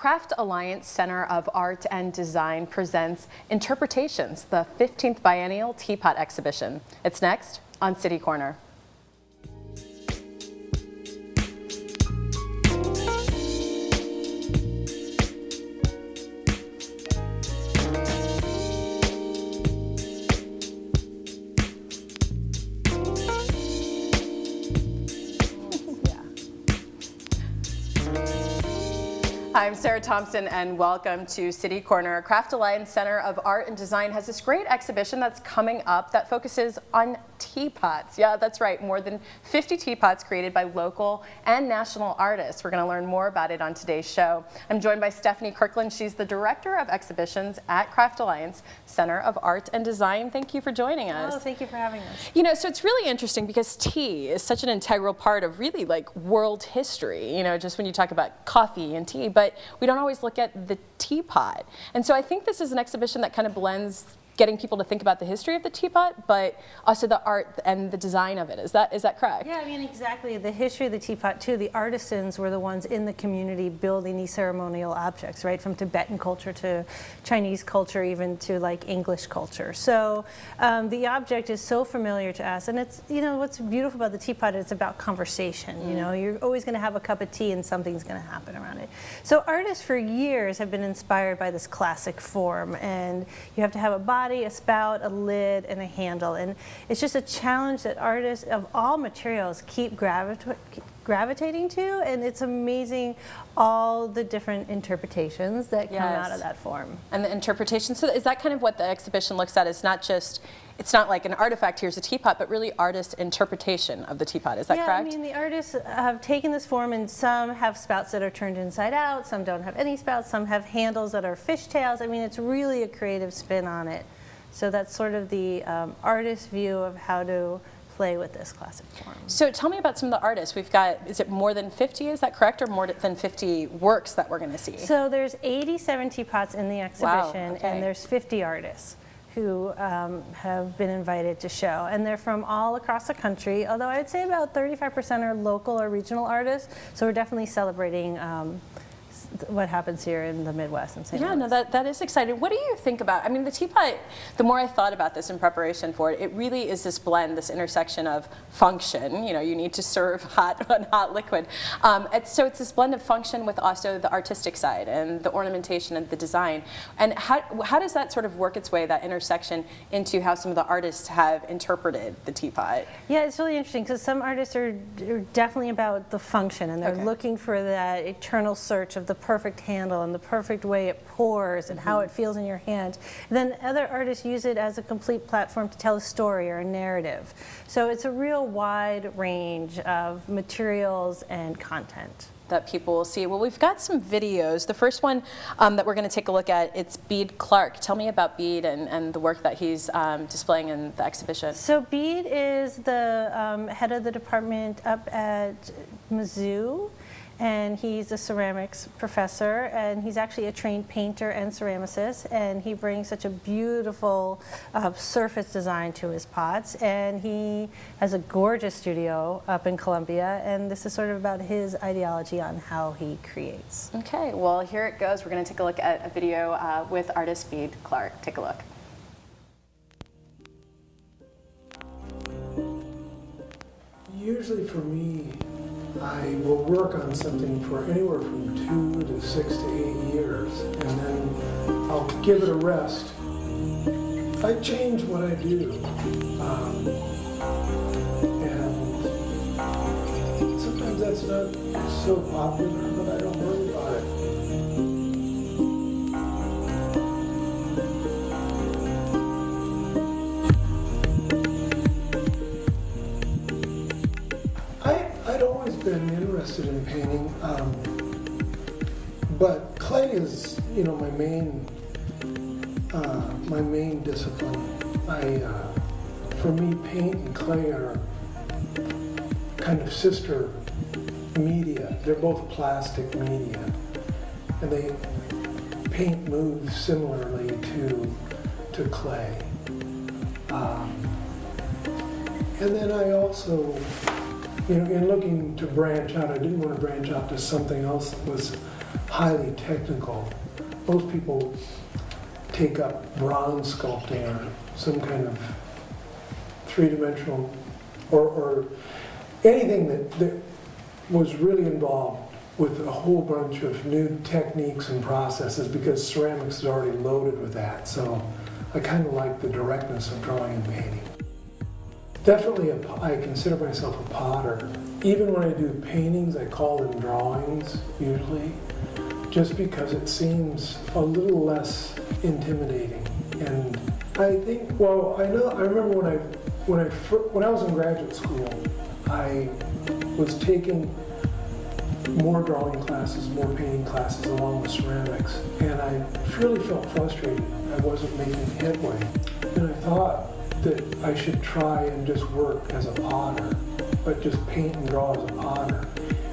Craft Alliance Center of Art and Design presents Interpretations, the 15th Biennial Teapot exhibition. It's next on City Corner. I'm Sarah Thompson and welcome to City Corner. Craft Alliance Center of Art and Design has this great exhibition that's coming up that focuses on teapots. Yeah, that's right, more than 50 teapots created by local and national artists. We're going to learn more about it on today's show. I'm joined by Stephanie Kirkland. She's the Director of Exhibitions at Craft Alliance Center of Art and Design. Thank you for joining us. Oh, thank you for having us. You know, so it's really interesting because tea is such an integral part of really like world history, you know, just when you talk about coffee and tea, but we don't always look at the teapot. And so I think this is an exhibition that kind of blends getting people to think about the history of the teapot, but also the art and the design of it. Is that correct? Yeah, I mean, exactly. The history of the teapot, too, the artisans were the ones in the community building these ceremonial objects, right? From Tibetan culture to Chinese culture, even to like English culture. So the object is so familiar to us. And it's, you know, what's beautiful about the teapot is it's about conversation. You know, you're always going to have a cup of tea and something's going to happen around it. So artists for years have been inspired by this classic form. And you have to have a body, a spout, a lid, and a handle. And it's just a challenge that artists of all materials keep gravitating to, and it's amazing all the different interpretations that come out of that form. And the interpretation, so is that kind of what the exhibition looks at? It's not like an artifact, here's a teapot, but really artist interpretation of the teapot, is that correct? Yeah, I mean, the artists have taken this form, and some have spouts that are turned inside out, some don't have any spouts, some have handles that are fishtails. I mean, it's really a creative spin on it. So that's sort of the artist view of how to play with this classic form. So tell me about some of the artists. We've got, is it more than 50, is that correct, or more than 50 works that we're going to see? So there's 87 teapots in the exhibition, Wow, okay. and there's 50 artists who have been invited to show. And they're from all across the country, although I'd say about 35% are local or regional artists. So we're definitely celebrating what happens here in the Midwest and St. Louis. Yeah, no, that is exciting. What do you think about, I mean, the teapot, the more I thought about this in preparation for it, it really is this blend, this intersection of function, you know, you need to serve hot liquid. So it's this blend of function with also the artistic side and the ornamentation and the design. And how does that sort of work its way, that intersection, into how some of the artists have interpreted the teapot? Yeah, it's really interesting because some artists are definitely about the function, and they're looking for that eternal search of the perfect handle and the perfect way it pours and how it feels in your hand. And then other artists use it as a complete platform to tell a story or a narrative. So it's a real wide range of materials and content that people will see. Well, we've got some videos. The first one that we're going to take a look at, it's Bede Clark. Tell me about Bede and the work that he's displaying in the exhibition. So Bede is the head of the department up at Mizzou, and he's a ceramics professor, and he's actually a trained painter and ceramicist, and he brings such a beautiful surface design to his pots, and he has a gorgeous studio up in Columbia, and this is sort of about his ideology on how he creates. Okay, well, here it goes. We're going to take a look at a video with artist Bede Clark. Take a look. Usually for me, I will work on something for anywhere from 2 to 6 to 8 years, and then I'll give it a rest. I change what I do, and sometimes that's not so popular, but I don't worry about it. I'd always been interested in painting, but clay is, you know, my main discipline. For me, paint and clay are kind of sister media. They're both plastic media, and paint moves similarly to clay. And then I also in looking to branch out, I didn't want to branch out to something else that was highly technical. Most people take up bronze sculpting or some kind of three-dimensional or anything that was really involved with a whole bunch of new techniques and processes, because ceramics is already loaded with that. So I kind of like the directness of drawing and painting. Definitely, I consider myself a potter. Even when I do paintings, I call them drawings, usually, just because it seems a little less intimidating. And I think, well, I remember when I was in graduate school, I was taking more drawing classes, more painting classes along with ceramics, and I really felt frustrated. I wasn't making headway. And I thought that I should try and just work as a potter, but just paint and draw as a potter.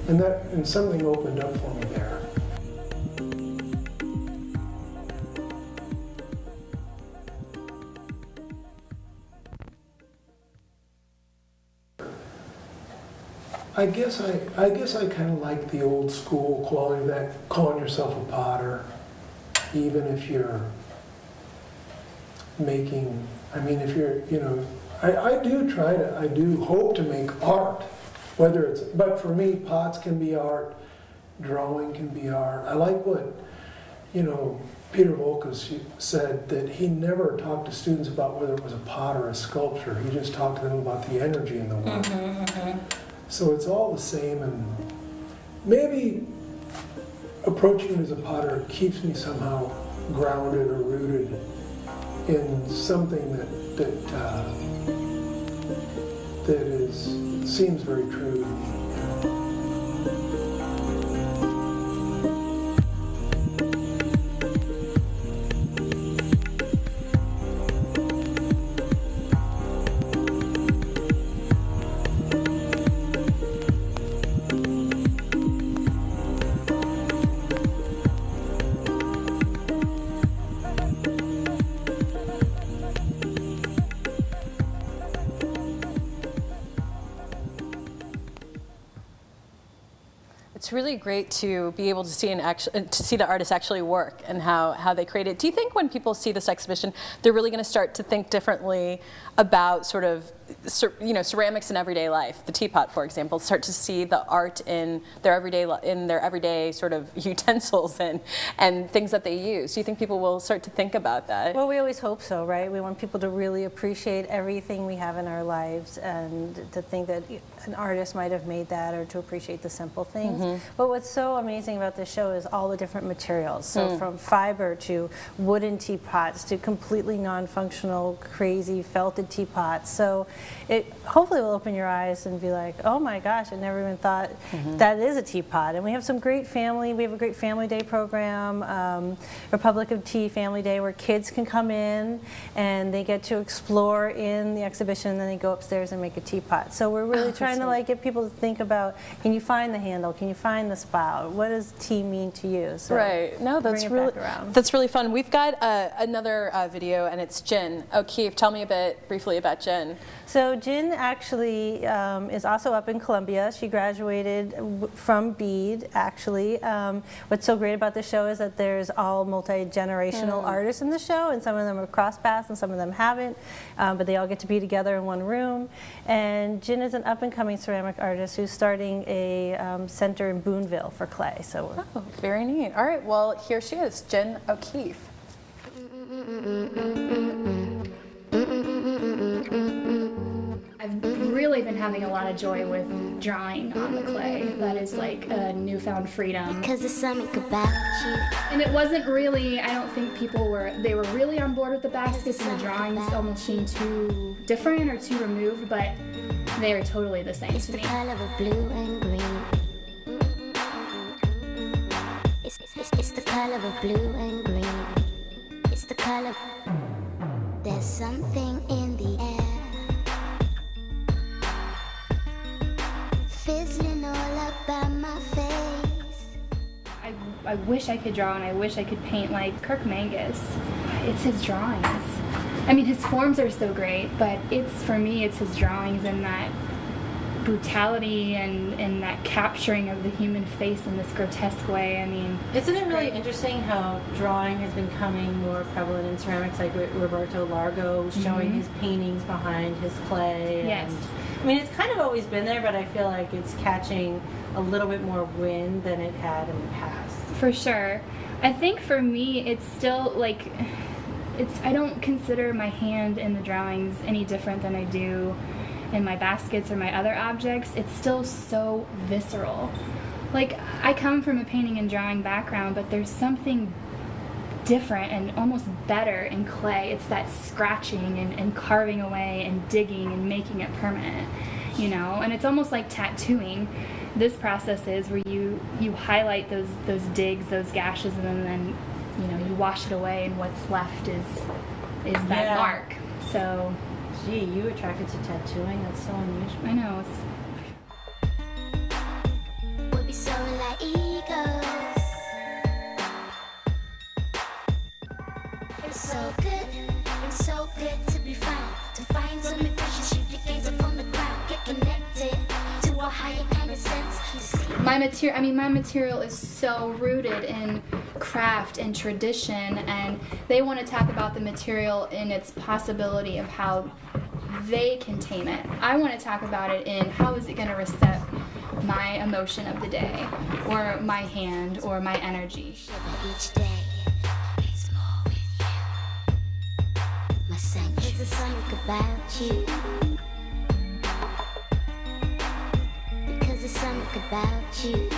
And something opened up for me there. I guess I kind of like the old school quality of that, calling yourself a potter, even if you're making, if you're, I do hope to make art, but for me, pots can be art, drawing can be art. I like what, Peter Volkas said, that he never talked to students about whether it was a pot or a sculpture. He just talked to them about the energy in the work. Mm-hmm, mm-hmm. So it's all the same, and maybe approaching it as a potter keeps me somehow grounded or rooted in something that seems very true to me. It's really great to be able to see the artists actually work and how they create it. Do you think when people see this exhibition, they're really going to start to think differently about sort of, ceramics in everyday life? The teapot, for example, start to see the art in their everyday sort of utensils and things that they use. Do you think people will start to think about that? Well, we always hope so, right? We want people to really appreciate everything we have in our lives, and to think that an artist might have made that, or to appreciate the simple things. Mm-hmm. But what's so amazing about this show is all the different materials. So from fiber to wooden teapots to completely non-functional, crazy felted teapots. So it hopefully will open your eyes and be like, oh my gosh, I never even thought that is a teapot. And we have a great family day program, Republic of Tea Family Day, where kids can come in and they get to explore in the exhibition, and then they go upstairs and make a teapot. So we're really trying to get people to think about, can you find the handle? Can you find the spout? What does tea mean to you? So right. No, that's really fun. We've got another video, and it's Jen O'Keefe. Tell me briefly about Jen. So Jen actually is also up in Columbia. She graduated from BEAD, actually. What's so great about the show is that there's all multi-generational artists in the show, and some of them have crossed paths and some of them haven't, but they all get to be together in one room. And Jen is an up-and-coming ceramic artist who's starting a center in Boonville for clay. So very neat. All right, well, here she is, Jen O'Keefe. I've really been having a lot of joy with drawing on the clay. That is like a newfound freedom. Because there's something about you. And it wasn't really, I don't think they were really on board with the baskets, and the drawings almost seemed too different or too removed, but they are totally the same to me. It's the color of blue and green. It's the color of blue and green. It's the color. There's something in the air. Fizzling all up by my face. I wish I could draw, and I wish I could paint like Kirk Mangus. It's his drawings. I mean, his forms are so great, but for me, it's his drawings, and that brutality and that capturing of the human face in this grotesque way. I mean, Isn't it it's really great. interesting how drawing has been becoming more prevalent in ceramics, like Roberto Largo showing his paintings behind his clay? Yes. I mean, it's kind of always been there, but I feel like it's catching a little bit more wind than it had in the past. For sure. I think for me, it's still like, I don't consider my hand in the drawings any different than I do in my baskets or my other objects. It's still so visceral. Like, I come from a painting and drawing background, but there's something different and almost better in clay. It's that scratching and carving away and digging and making it permanent, you know? And it's almost like tattooing. This process is where you highlight those digs, those gashes, and then you know, you wash it away, and what's left is that mark. So, Gee, you attracted to tattooing? That's so unusual. I know. We'll be soaring like eagles. It's so good to be found. To find something precious, shift your gaze up on the ground. Get connected to a higher kind of sense. My material is so rooted in craft and tradition, and they want to talk about the material in its possibility of how they can tame it. I want to talk about it in how is it going to reset my emotion of the day, or my hand, or my energy. Each day, it's more with you. My sanctuary. There's a song about you. Because there's something about you.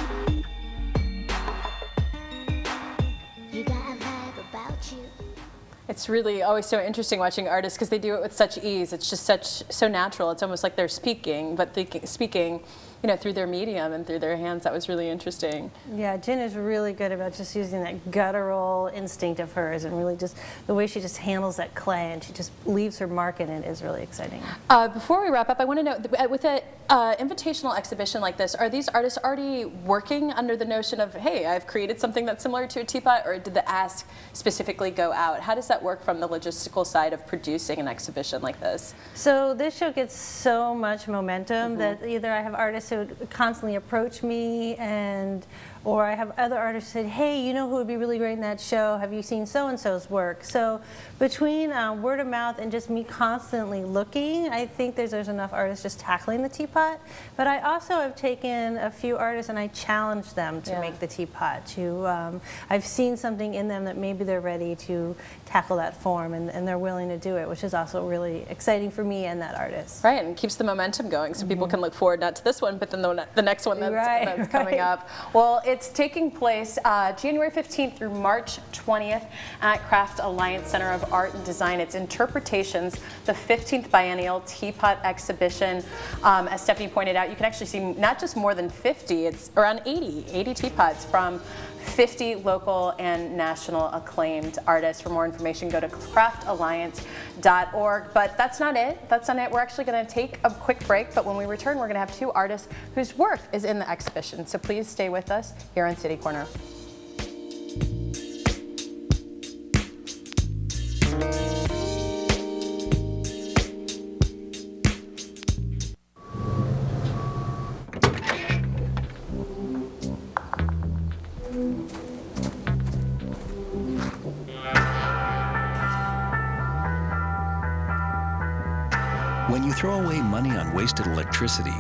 You got a vibe about you. It's really always so interesting watching artists because they do it with such ease. It's just so natural. It's almost like they're speaking, but speaking, you know, through their medium and through their hands. That was really interesting. Yeah, Jen is really good about just using that guttural instinct of hers, and really just the way she just handles that clay and she just leaves her mark in it is really exciting. Before we wrap up, I want to know, with an invitational exhibition like this, are these artists already working under the notion of, hey, I've created something that's similar to a teapot, or did the ask specifically go out? How does that work from the logistical side of producing an exhibition like this? So this show gets so much momentum that either I have artists who constantly approach me, or I have other artists who say, hey, you know who would be really great in that show? Have you seen so-and-so's work? So between word of mouth and just me constantly looking, I think there's enough artists just tackling the teapot. But I also have taken a few artists and I challenged them to make the teapot. I've seen something in them that maybe they're ready to tackle that form, and they're willing to do it, which is also really exciting for me and that artist. Right, and keeps the momentum going so people can look forward not to this one, but then the next one that's coming up. Well, it's taking place January 15th through March 20th at Craft Alliance Center of Art and Design. It's Interpretations, the 15th Biennial Teapot Exhibition. As Stephanie pointed out, you can actually see not just more than 50, it's around 80 teapots from 50 local and national acclaimed artists. For more information, go to craftalliance.org. But that's not it. We're actually going to take a quick break, but when we return, we're going to have two artists whose work is in the exhibition. So please stay with us here on City Corner. When you throw away money on wasted electricity,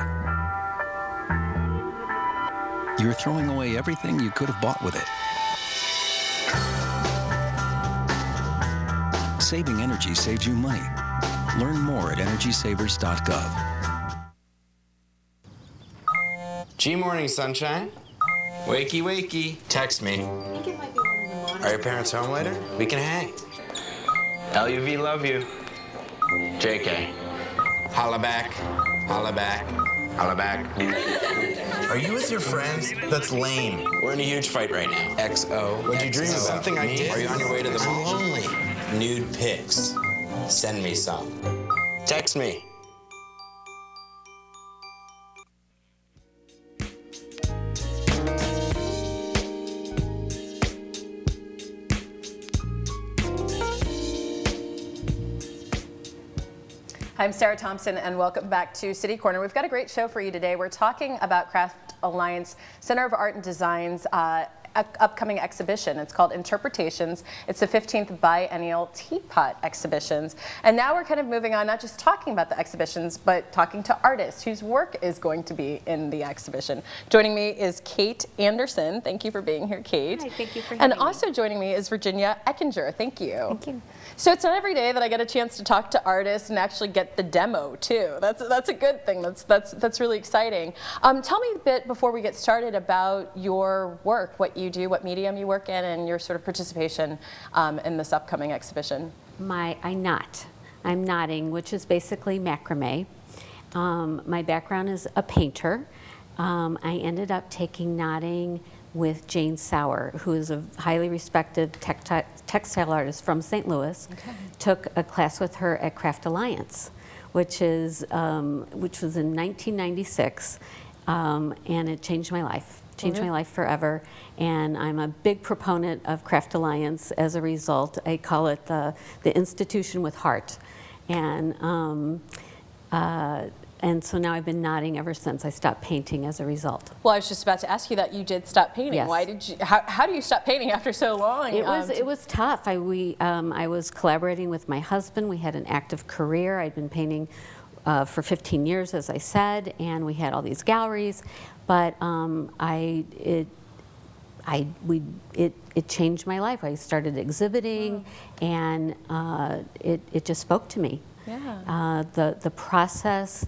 you're throwing away everything you could have bought with it. Saving energy saves you money. Learn more at energysavers.gov. G-Morning, sunshine. Wakey, wakey. Text me. Are your parents home later? We can hang. LUV, love you. JK. Holla back. Holla back. Holla back. Are you with your friends? That's lame. We're in a huge fight right now. XO. What'd you dream about? Something I did. Are you on your way to the mall? I'm lonely. Nude pics. Send me some. Text me. I'm Sarah Thompson, and welcome back to City Corner. We've got a great show for you today. We're talking about Craft Alliance Center of Art and Design's upcoming exhibition. It's called Interpretations. It's the 15th Biennial Teapot exhibitions. And now we're kind of moving on, not just talking about the exhibitions, but talking to artists whose work is going to be in the exhibition. Joining me is Kate Anderson. Thank you for being here, Kate. Hi, thank you for having And me. also joining me is Virginia Eckinger. Thank you. Thank you. So it's not every day that I get a chance to talk to artists and actually get the demo too. That's a good thing. That's really exciting. Tell me a bit before we get started about your work, what you do, what medium you work in, and your sort of participation in this upcoming exhibition. I'm knotting, which is basically macrame. My background is a painter. I ended up taking knotting with Jane Sauer, who is a highly respected textile artist from St. Louis. Okay. Took a class with her at Craft Alliance, which was in 1996, and it changed my life. Changed my life forever, and I'm a big proponent of Craft Alliance as a result. I call it the institution with heart, and so now I've been knotting ever since I stopped painting as a result. Well, I was just about to ask you that. You did stop painting. Yes. Why did you? How do you stop painting after so long? It was tough. I was collaborating with my husband. We had an active career. I'd been painting for 15 years, as I said, and we had all these galleries. But it changed my life. I started exhibiting, and it just spoke to me. Yeah. The process,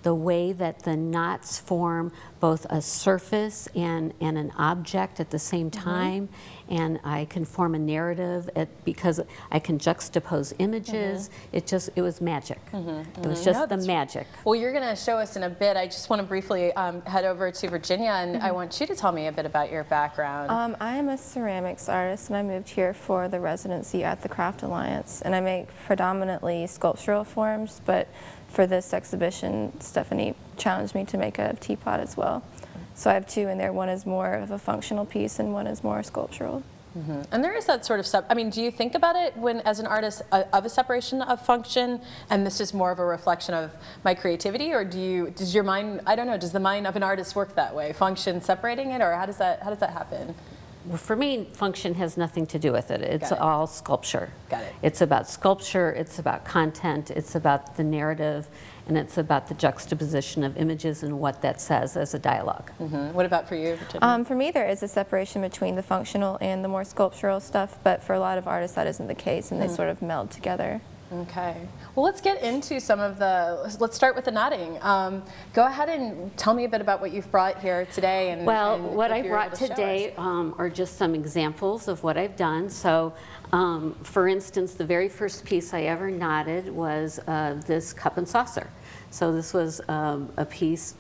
the way that the knots form both a surface and an object at the same time, and I can form a narrative because I can juxtapose images. It was magic. It was just the magic. Well, you're going to show us in a bit. I just want to briefly head over to Virginia, and I want you to tell me a bit about your background. I am a ceramics artist, and I moved here for the residency at the Craft Alliance, and I make predominantly sculptural forms, but for this exhibition, Stephanie challenged me to make a teapot as well. So I have two in there. One is more of a functional piece, and one is more sculptural. And there is that sort of I mean, do you think about it when, as an artist, of a separation of function, and this is more of a reflection of my creativity, or does your mind, I don't know, does the mind of an artist work that way, function separating it, or how does that happen? Well, for me, function has nothing to do with it. It's all sculpture. Got it. It's about sculpture, it's about content, it's about the narrative, and it's about the juxtaposition of images and what that says as a dialogue. What about for you, Virginia? For me, there is a separation between the functional and the more sculptural stuff, but for a lot of artists, that isn't the case, and they sort of meld together. Okay. Well, let's get into let's start with the knotting. Go ahead and tell me a bit about what you've brought here today. Well, and what if I you're brought able to show today us. are just some examples of what I've done. So, for instance, the very first piece I ever knotted was this cup and saucer. So this was a piece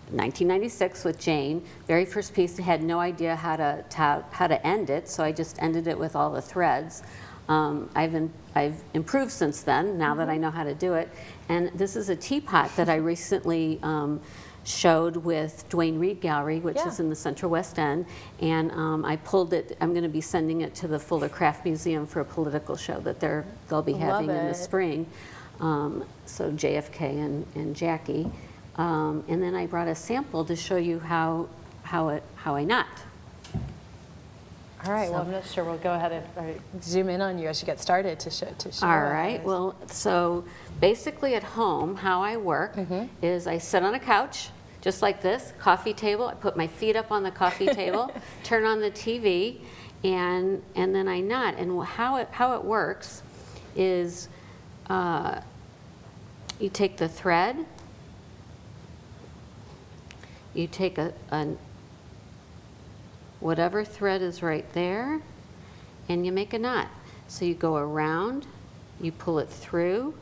1996 with Jane. Very first piece, I had no idea how to end it, so I just ended it with all the threads. I've improved since then, now that I know how to do it. And this is a teapot that I recently showed with Duane Reade Gallery, which is in the Central West End. And I pulled it, I'm going to be sending it to the Fuller Craft Museum for a political show that they'll be having in the spring. So JFK and Jackie. And then I brought a sample to show you how I knot. All right, well, I'm not sure. We'll go ahead and zoom in on you as you get started to show All right, well, so basically at home, how I work is I sit on a couch, just like this, coffee table. I put my feet up on the coffee table, turn on the TV, and then I knot. And how it works is you take the thread, you take whatever thread is right there, and you make a knot. So you go around, you pull it through,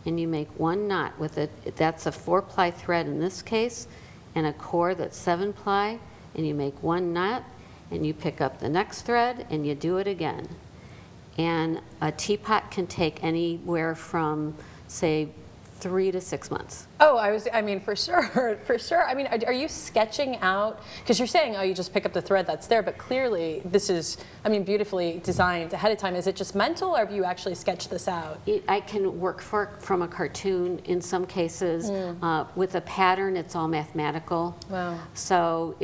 and you make one knot with it. That's a 4-ply thread in this case, and a core that's 7-ply, and you make one knot, and you pick up the next thread, and you do it again. And a teapot can take anywhere from, say, 3 to 6 months. Oh, I mean, for sure, for sure. I mean, are you sketching out, because you're saying, oh, you just pick up the thread that's there, but clearly this is, I mean, beautifully designed ahead of time. Is it just mental, or have you actually sketched this out? I can work from a cartoon in some cases. With a pattern, it's all mathematical. Wow. So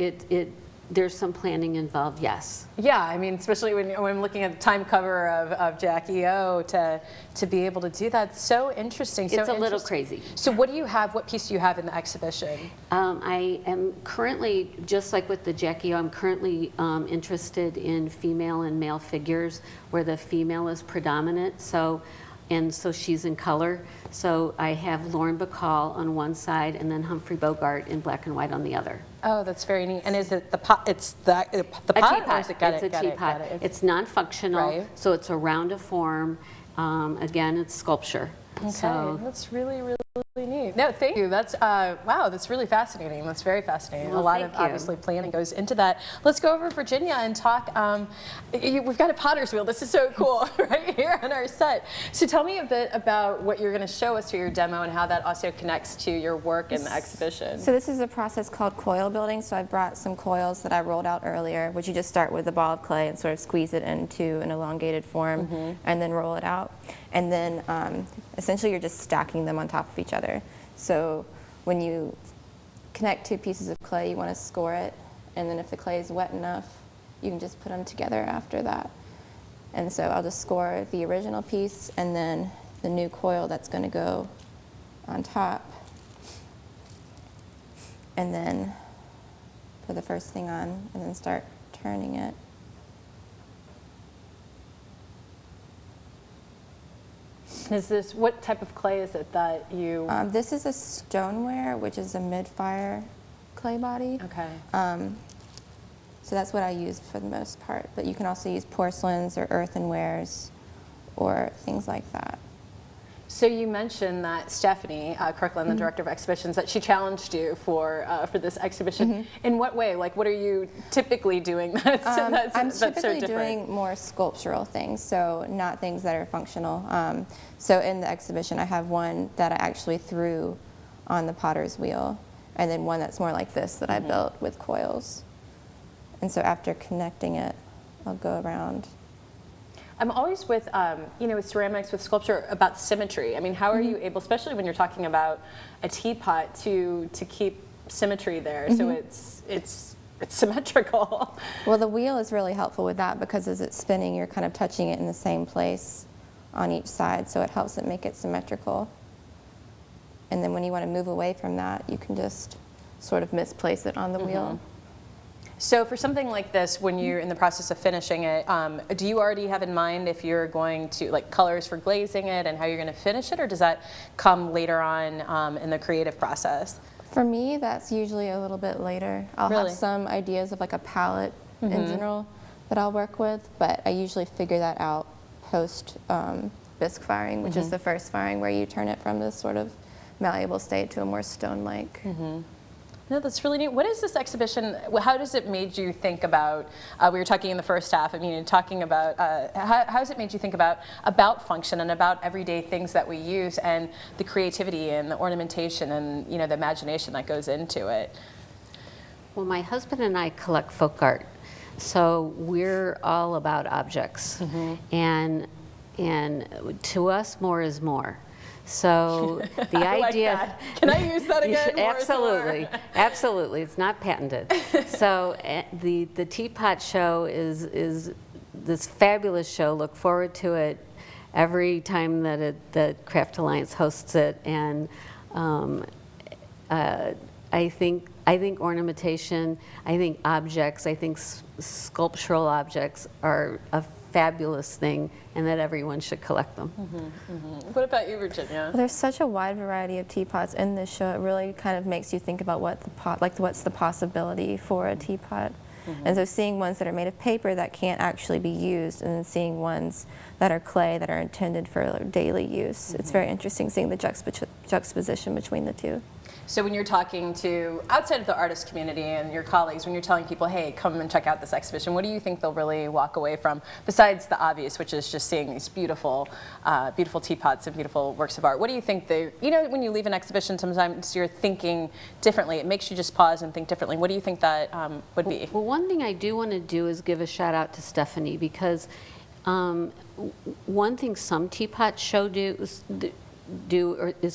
there's some planning involved, yes. Yeah, I mean, especially when I'm looking at the time cover of Jackie O, to be able to do that, it's so interesting. It's a little crazy. So what do you have, what piece do you have in the exhibition? I am currently, just like with the Jackie O, I'm currently interested in female and male figures where the female is predominant. So she's in color. So I have Lauren Bacall on one side and then Humphrey Bogart in black and white on the other. Oh, that's very neat. And is it the pot? It's the pot? Teapot. Or is it, It's a teapot. It's non-functional, right. So it's a round form. Again, it's sculpture. Okay, So that's really, really neat. No, thank you. That's wow. That's really fascinating. That's very fascinating. Well, a lot thank of you. obviously planning goes into that. Let's go over to Virginia and talk. We've got a potter's wheel. This is so cool, right here on our set. So tell me a bit about what you're going to show us through your demo and how that also connects to your work in the exhibition. So this is a process called coil building. So I brought some coils that I rolled out earlier, which you just start with a ball of clay and sort of squeeze it into an elongated form and then roll it out. And then essentially you're just stacking them on top of each other. So when you connect two pieces of clay, you want to score it. And then if the clay is wet enough, you can just put them together after that. And so I'll just score the original piece and then the new coil that's going to go on top. And then put the first thing on and then start turning it. Is this, what type of clay is it that you? This is a stoneware, which is a mid-fire clay body. Okay. So that's what I use for the most part. But you can also use porcelains or earthenwares or things like that. So you mentioned that Stephanie Kirkland, the director of exhibitions, that she challenged you for this exhibition. In what way? Like, what are you typically doing that's I'm so typically different? doing more sculptural things, so not things that are functional. So in the exhibition, I have one that I actually threw on the potter's wheel, and then one that's more like this that I built with coils. And so after connecting it, I'll go around. I'm always with, with ceramics, with sculpture, about symmetry. I mean, how are you able, especially when you're talking about a teapot, to keep symmetry there, so it's symmetrical? Well, the wheel is really helpful with that because as it's spinning, you're kind of touching it in the same place on each side, so it helps it make it symmetrical. And then when you want to move away from that, you can just sort of misplace it on the wheel. So for something like this, when you're in the process of finishing it, do you already have in mind if you're going to, like, colors for glazing it and how you're going to finish it, or does that come later on in the creative process? For me, that's usually a little bit later. I'll have some ideas of like a palette in general that I'll work with, but I usually figure that out post bisque firing, which is the first firing where you turn it from this sort of malleable state to a more stone-like. No, that's really neat. What is this exhibition? How does it made you think about? We were talking in the first half. I mean, talking about how has it made you think about function and about everyday things that we use and the creativity and the ornamentation and the imagination that goes into it. Well, my husband and I collect folk art, so we're all about objects, and to us, more is more. So the idea. Like that. Can I use that again? Absolutely, absolutely. It's not patented. So the Teapot show is this fabulous show. Look forward to it every time that Craft Alliance hosts it, and I think ornamentation, I think objects, I think sculptural objects are a fabulous thing, and that everyone should collect them. What about you, Virginia? Well, there's such a wide variety of teapots in this show. It really kind of makes you think about what's the possibility for a teapot. And so seeing ones that are made of paper that can't actually be used, and then seeing ones that are clay that are intended for daily use. It's very interesting seeing the juxtaposition between the two. So when you're talking to outside of the artist community and your colleagues, when you're telling people, hey, come and check out this exhibition, what do you think they'll really walk away from, besides the obvious, which is just seeing these beautiful, beautiful teapots and beautiful works of art? What do you think they, you know, when you leave an exhibition, sometimes you're thinking differently. It makes you just pause and think differently. What do you think that would be? Well, one thing I do want to do is give a shout out to Stephanie, because one thing some teapot show is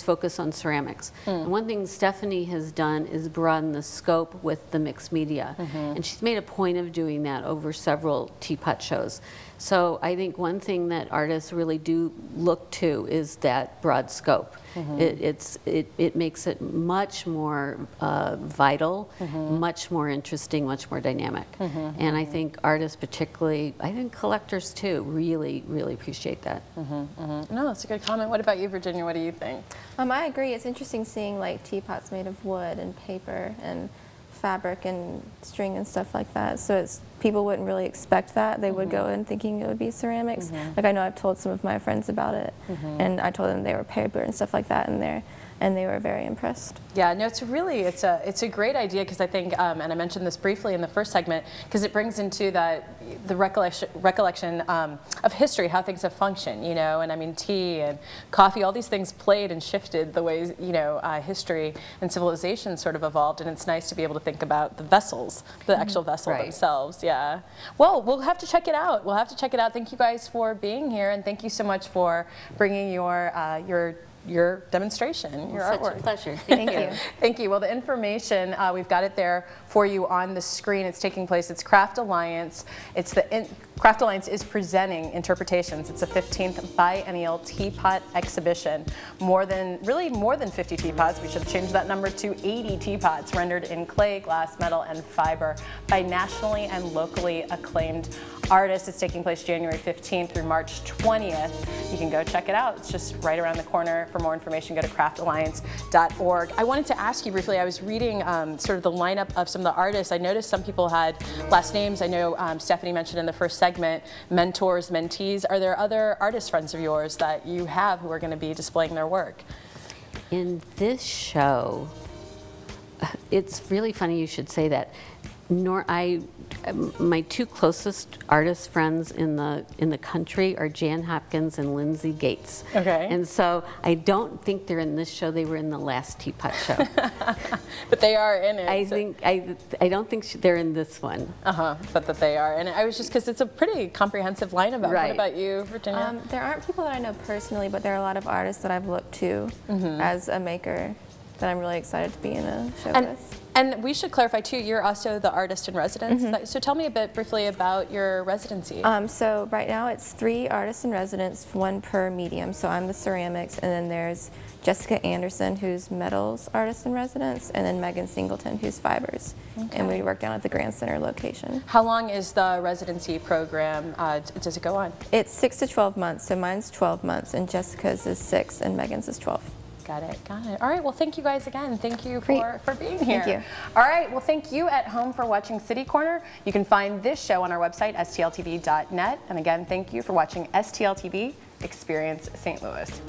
focus on ceramics. And one thing Stephanie has done is broaden the scope with the mixed media. And she's made a point of doing that over several teapot shows. So I think one thing that artists really do look to is that broad scope. It makes it much more vital, much more interesting, much more dynamic. And I think artists particularly, I think collectors too, really, really appreciate that. No, that's a good comment. What about you, Virginia? What do you think? I agree. It's interesting seeing like teapots made of wood and paper and fabric and string and stuff like that. So people wouldn't really expect that. They would go in thinking it would be ceramics. Like I know I've told some of my friends about it, and I told them they were paper and stuff like that in there, and they were very impressed. Yeah, no, it's a great idea, because I think, and I mentioned this briefly in the first segment, because it brings into the recollection of history, how things have functioned, you know, and I mean tea and coffee, all these things played and shifted the ways, you know, history and civilization sort of evolved, and it's nice to be able to think about the vessels, the actual vessel themselves. Yeah. Well, we'll have to check it out. We'll have to check it out. Thank you guys for being here, and thank you so much for bringing your demonstration, your artwork. Such a pleasure. Thank you. Thank you. Well, the information, we've got it there for you on the screen. It's taking place. It's Craft Alliance. Craft Alliance is presenting Interpretations. It's the 15th Biennial Teapot Exhibition. More than 50 teapots. We should change that number to 80 teapots rendered in clay, glass, metal, and fiber by nationally and locally acclaimed artists. It's taking place January 15th through March 20th. You can go check it out. It's just right around the corner. For more information, go to craftalliance.org. I wanted to ask you briefly, I was reading sort of the lineup of some of the artists. I noticed some people had last names. I know Stephanie mentioned in the first segment, mentors, mentees. Are there other artist friends of yours that you have who are going to be displaying their work? In this show, it's really funny you should say that. My two closest artist friends in the country are Jan Hopkins and Lindsay Gates. Okay. And so I don't think they're in this show. They were in the last Teapot show. But they are in it. I don't think they're in this one. But that they are. And I was just, because it's a pretty comprehensive lineup. Right. What about you, Virginia? There aren't people that I know personally, but there are a lot of artists that I've looked to as a maker that I'm really excited to be in a show with. And we should clarify too, you're also the artist in residence. So tell me a bit briefly about your residency. So right now it's 3 artists in residence, 1 per medium. So I'm the ceramics, and then there's Jessica Anderson, who's metals artist in residence, and then Megan Singleton, who's fibers. And we work down at the Grand Center location. How long is the residency program? Does it go on? It's 6 to 12 months. So mine's 12 months, and Jessica's is 6, and Megan's is 12. Got it, got it. All right, well, thank you guys again. Thank you for being here. Thank you. All right, well, thank you at home for watching City Corner. You can find this show on our website, stltv.net. And again, thank you for watching STLTV Experience St. Louis.